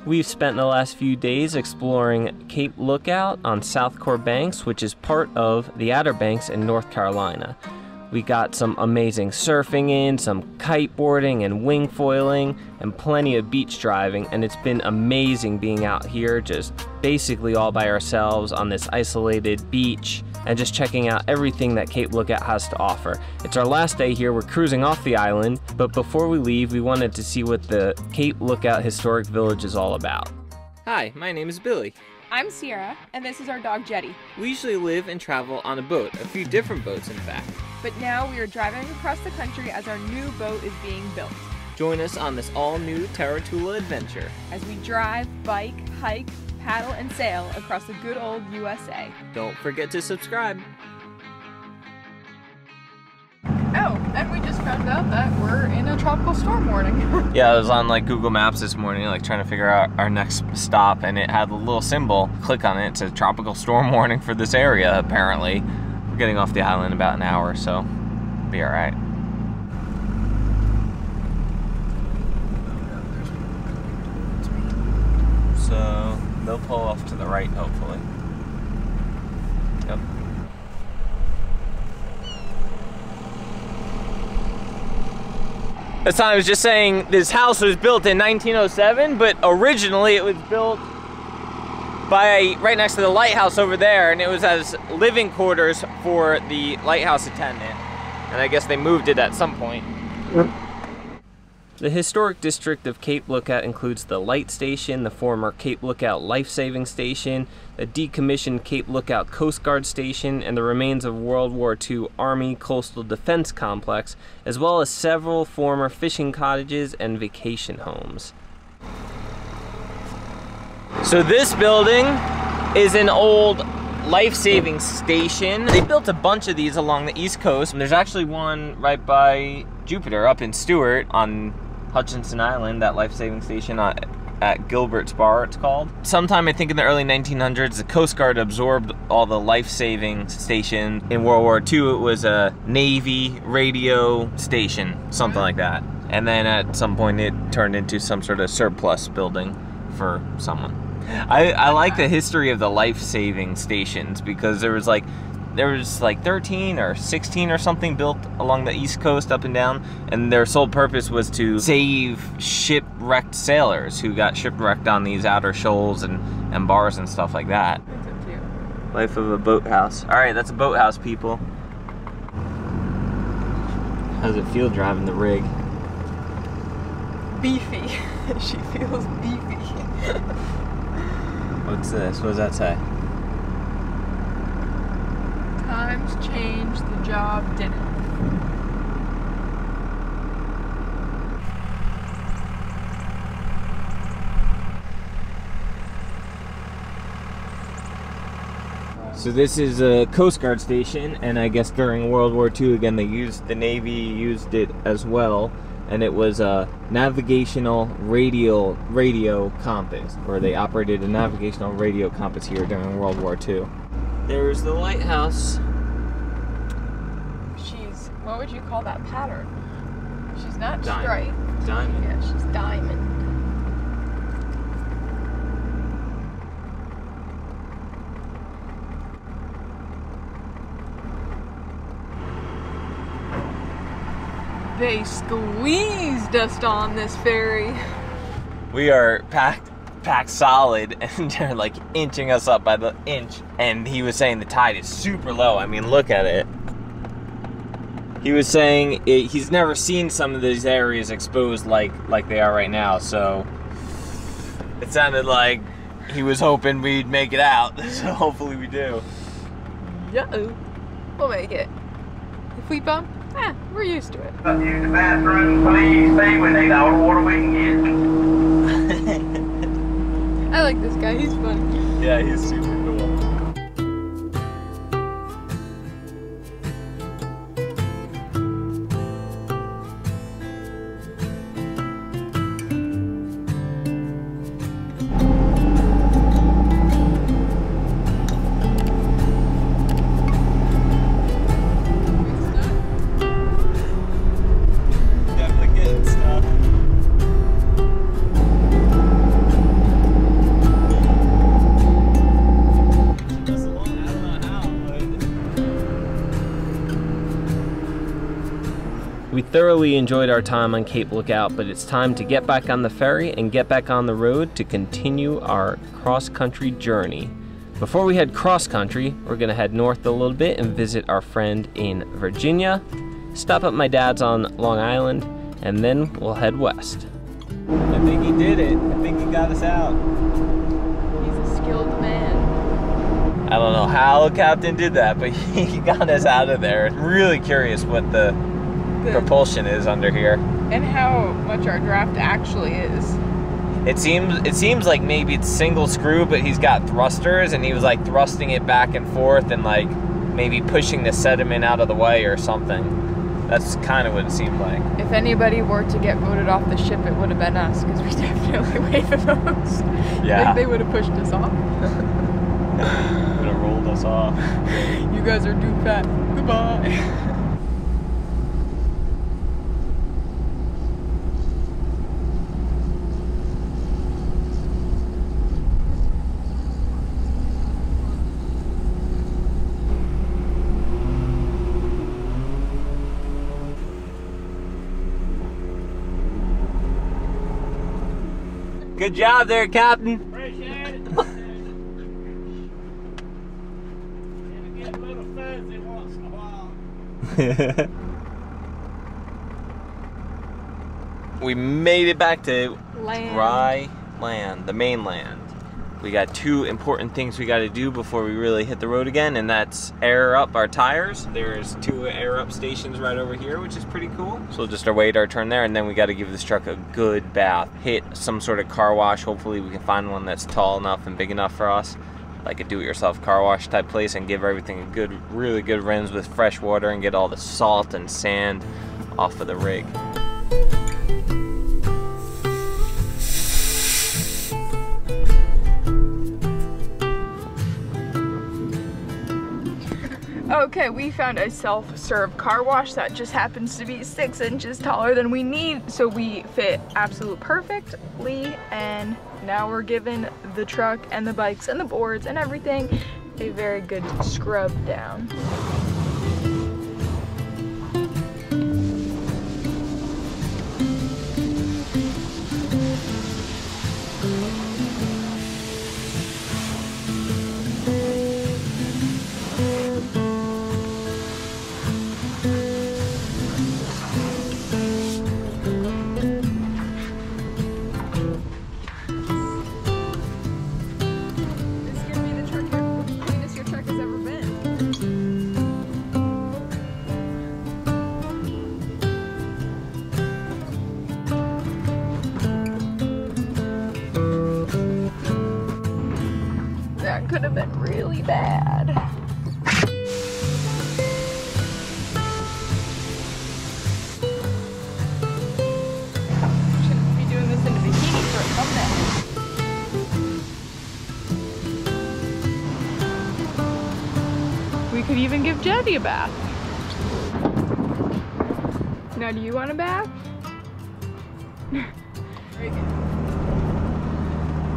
We've spent the last few days exploring Cape Lookout on South Core Banks, which is part of the Outer Banks in North Carolina. We got some amazing surfing in, some kiteboarding and wing foiling, and plenty of beach driving, and it's been amazing being out here just basically all by ourselves on this isolated beach and just checking out everything that Cape Lookout has to offer. It's our last day here, we're cruising off the island, but before we leave, we wanted to see what the Cape Lookout Historic Village is all about. Hi, my name is Billy. I'm Sierra, and this is our dog Jetty. We usually live and travel on a boat, a few different boats in fact. But now we are driving across the country as our new boat is being built. Join us on this all-new Terra Tula adventure as we drive, bike, hike, paddle, and sail across the good old USA. Don't forget to subscribe. Oh, and we just found out that we're in a tropical storm warning. Yeah, I was on like Google Maps this morning, like trying to figure out our next stop, and it had a little symbol. Click on it, it says tropical storm warning for this area, apparently. We're getting off the island in about an hour, so be all right. So they'll pull off to the right, hopefully. Yep. That's I was just saying this house was built in 1907, but originally it was built by right next to the lighthouse over there, and it was as living quarters for the lighthouse attendant. And I guess they moved it at some point. The historic district of Cape Lookout includes the light station, the former Cape Lookout life-saving station, the decommissioned Cape Lookout Coast Guard station, and the remains of World War II Army Coastal Defense Complex, as well as several former fishing cottages and vacation homes. So this building is an old life-saving station. They built a bunch of these along the East Coast, and there's actually one right by Jupiter up in Stewart on Hutchinson Island, that life-saving station at Gilbert's Bar, it's called. Sometime, I think in the early 1900s, the Coast Guard absorbed all the life-saving stations. In World War II, it was a Navy radio station, something like that. And then at some point, it turned into some sort of surplus building for someone. I like the history of the life-saving stations because there was like 13 or 16 or something built along the East Coast up and down, and their sole purpose was to save shipwrecked sailors who got shipwrecked on these outer shoals and bars and stuff like that. That's so cute. Life of a boathouse. All right, that's a boathouse, people. How does it feel driving the rig? Beefy. She feels beefy. What's this? What does that say? Times changed, the job didn't. So this is a Coast Guard station, and I guess during World War II, again, the Navy used it as well, and it was a navigational radio compass, or they operated a navigational radio compass here during World War II. There's the lighthouse. She's, what would you call that pattern? She's not Diamond. striped. Diamond. Yeah, she's diamond. They squeezed us on this ferry. We are packed solid, and they're like inching us up by the inch. And he was saying the tide is super low. I mean, look at it. He was saying he's never seen some of these areas exposed like they are right now. So it sounded like he was hoping we'd make it out. So hopefully we do. Uh-oh. We'll make it. If we bump, we're used to it. Use the bathroom, please. Stay with me. All the water we can get. I like this guy. He's fun. Yeah, he's super cool. thoroughly enjoyed our time on Cape Lookout, but it's time to get back on the ferry and get back on the road to continue our cross-country journey. Before we head cross-country, we're gonna head north a little bit and visit our friend in Virginia, stop at my dad's on Long Island, and then we'll head west. I think he did it. I think he got us out. He's a skilled man. I don't know how Captain did that, but he got us out of there. Really curious what the propulsion is under here. And how much our draft actually is. It seems like maybe it's single screw, but he's got thrusters and he was like thrusting it back and forth and like maybe pushing the sediment out of the way or something. That's kind of what it seemed like. If anybody were to get voted off the ship, it would have been us, because we definitely weigh the most. Yeah. I think they would have pushed us off. Would have rolled us off. You guys are too fat. Goodbye. Good job there, Captain. Appreciate it. And it gets a little fuzzy once in a while. We made it back to Land. dry land, the mainland. We got two important things we got to do before we really hit the road again, and that's air up our tires. There's 2 air up stations right over here, which is pretty cool. So we'll just await our turn there, and then we got to give this truck a good bath. Hit some sort of car wash. Hopefully we can find one that's tall enough and big enough for us, like a do-it-yourself car wash type place, and give everything a good, really good rinse with fresh water and get all the salt and sand off of the rig. Okay, we found a self-serve car wash that just happens to be 6 inches taller than we need, so we fit absolutely perfectly, and now we're giving the truck and the bikes and the boards and everything a very good scrub down. Could have been really bad. Shouldn't be doing this in a bikini for a thumbnail. We could even give Jetty a bath. Now, do you want a bath? Very good.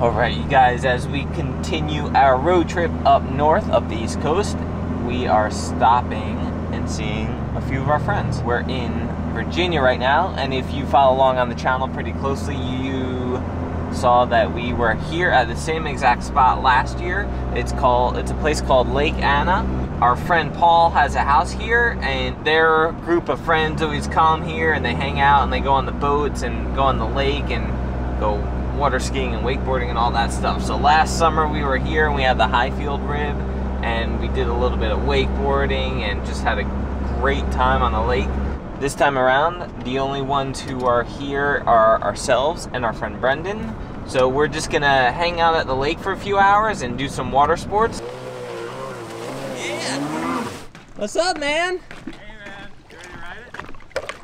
Alright, you guys, as we continue our road trip up north, up the East Coast, we are stopping and seeing a few of our friends. We're in Virginia right now, and if you follow along on the channel pretty closely, you saw that we were here at the same exact spot last year. It's a place called Lake Anna. Our friend Paul has a house here, and their group of friends always come here and they hang out and they go on the boats and go on the lake and go water skiing and wakeboarding and all that stuff. So last summer we were here and we had the Highfield rib and we did a little bit of wakeboarding and just had a great time on the lake. This time around, the only ones who are here are ourselves and our friend Brendan. So we're just gonna hang out at the lake for a few hours and do some water sports. Yeah! What's up, man?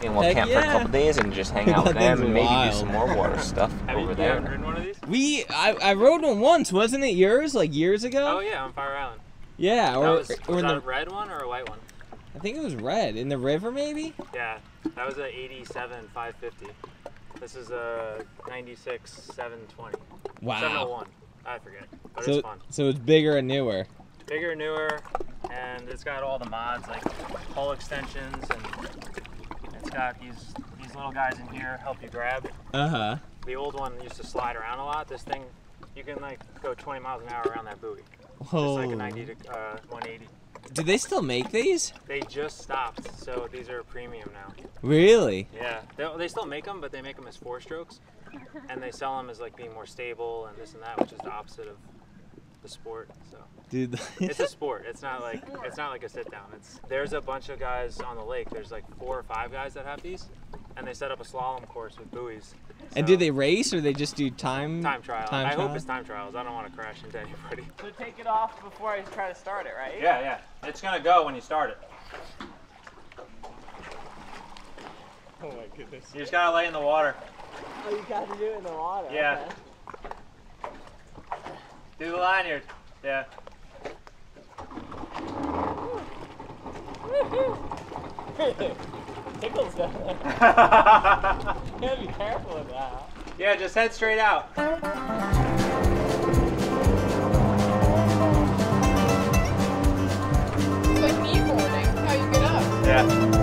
And we'll camp for a couple days and just hang out with them and maybe do some more water stuff over there. Have you ridden one of these? I rode one once, wasn't it yours? Like years ago? Oh yeah, on Fire Island. Yeah, Was that a red one or a white one? I think it was red. In the river, maybe? Yeah, that was a 87 550. This is a 96 720. Wow. 701. I forget, but So, it's fun. so it's bigger and newer. Bigger, newer, and it's got all the mods like hull extensions, and it's It's got these little guys in here help you grab. Uh-huh. The old one used to slide around a lot. This thing, you can like go 20 miles an hour around that buoy. Whoa. Just like a 90 to 180. Do they still make these? They just stopped, so these are premium now. Really? Yeah, they still make them, but they make them as 4-strokes, and they sell them as like being more stable and this and that, which is the opposite of the sport. So Dude. it's a sport. It's not like a sit down. There's a bunch of guys on the lake. There's like 4 or 5 guys that have these, and they set up a slalom course with buoys. And do they race or they just do time trial? I hope it's time trials. I don't want to crash into anybody. So take it off before I try to start it, right? Yeah. It's gonna go when you start it. Oh my goodness. You just gotta lay in the water. Oh, you got to do it in the water. Yeah. Okay. Do the lanyard. Yeah. Tickles though. You gotta be careful with that. Yeah, just head straight out. It's like kneeboarding, how you get up. Yeah.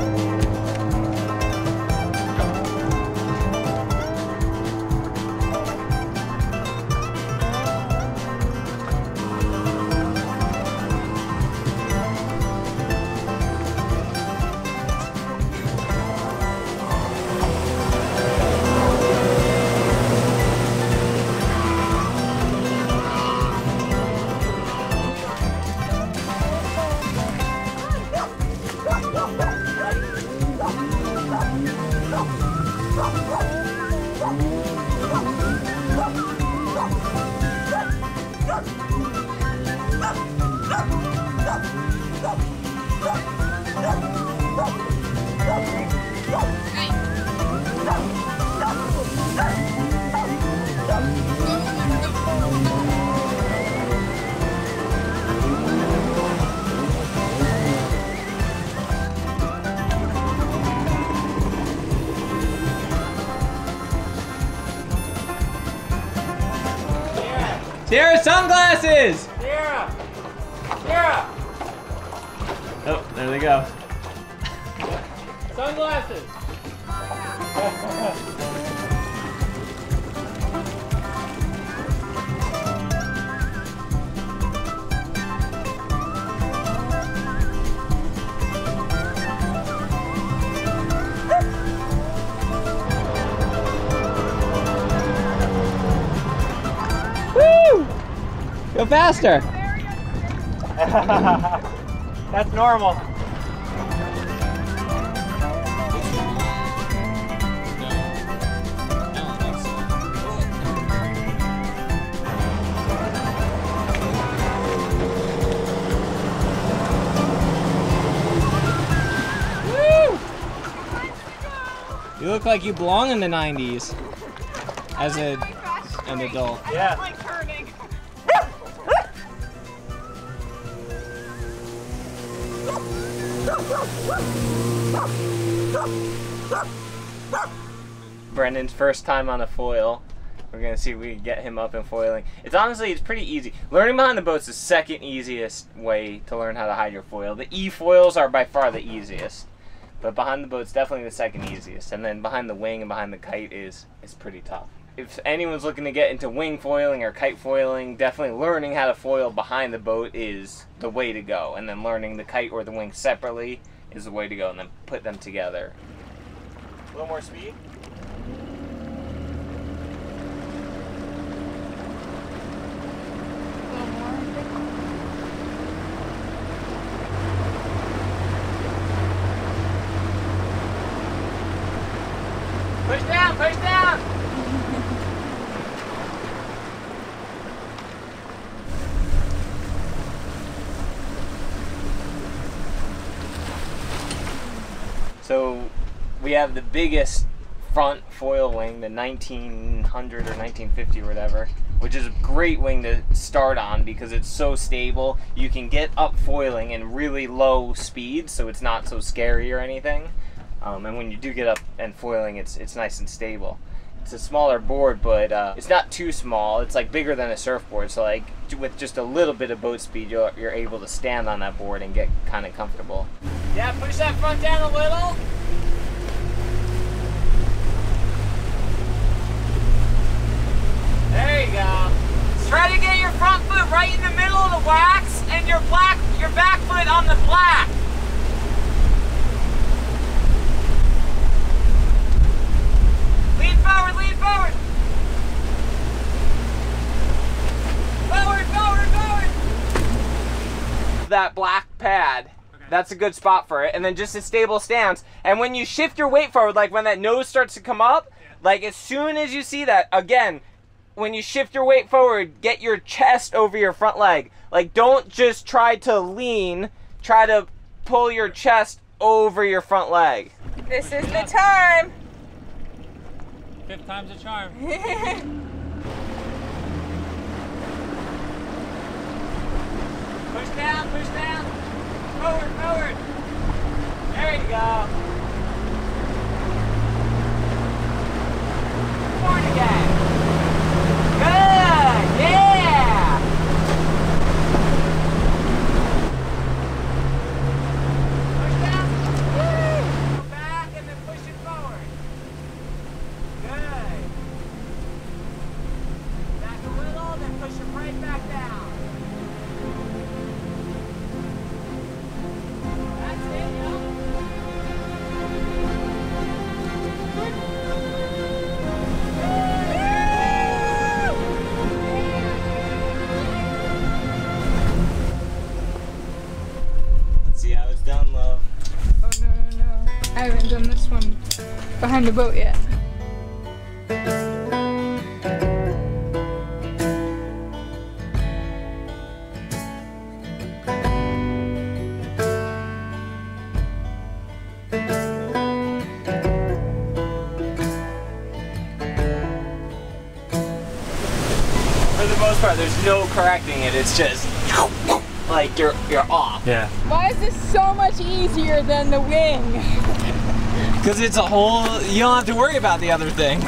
Terra, sunglasses! Terra! Terra! Oh, there they go. Sunglasses! Woo! Go faster! That's normal. You look like you belong in the 90s as an adult. Yeah. Like turning. Brendan's first time on a foil. We're gonna see if we can get him up and foiling. It's pretty easy. Learning behind the boat's the second easiest way to learn how to hide your foil. The E-foils are by far the easiest, but behind the boat's definitely the second easiest. And then behind the wing and behind the kite is pretty tough. If anyone's looking to get into wing foiling or kite foiling, definitely learning how to foil behind the boat is the way to go. And then learning the kite or the wing separately is the way to go, and then put them together. A little more speed. Push down, push down! So we have the biggest front foil wing, the 1900 or 1950 or whatever, which is a great wing to start on because it's so stable. You can get up foiling in really low speeds, so it's not so scary or anything. And when you do get up and foiling, it's nice and stable. It's a smaller board, but it's not too small. It's like bigger than a surfboard, so like with just a little bit of boat speed, you're able to stand on that board and get kind of comfortable. Yeah, push that front down a little. right in the middle of the wax and your back foot on the black. Lean forward, lean forward. Forward, forward, forward. That black pad. That's a good spot for it. And then just a stable stance. And when you shift your weight forward, like when that nose starts to come up, like as soon as you see that, again, when you shift your weight forward, get your chest over your front leg. Like don't just try to lean, try to pull your chest over your front leg. This is the time. 5th time's a charm. Push down, push down. Forward, forward. There you go. Forward again. Good, yeah. Push down. Woo. Go back and then push it forward. Good. Back a little, then push it right back down. Down low. Oh no, no, no. I haven't done this one behind the boat yet. For the most part, there's no correcting it. It's just like you're off. Yeah. Why is this so much easier than the wing? Because it's a whole, you don't have to worry about the other thing.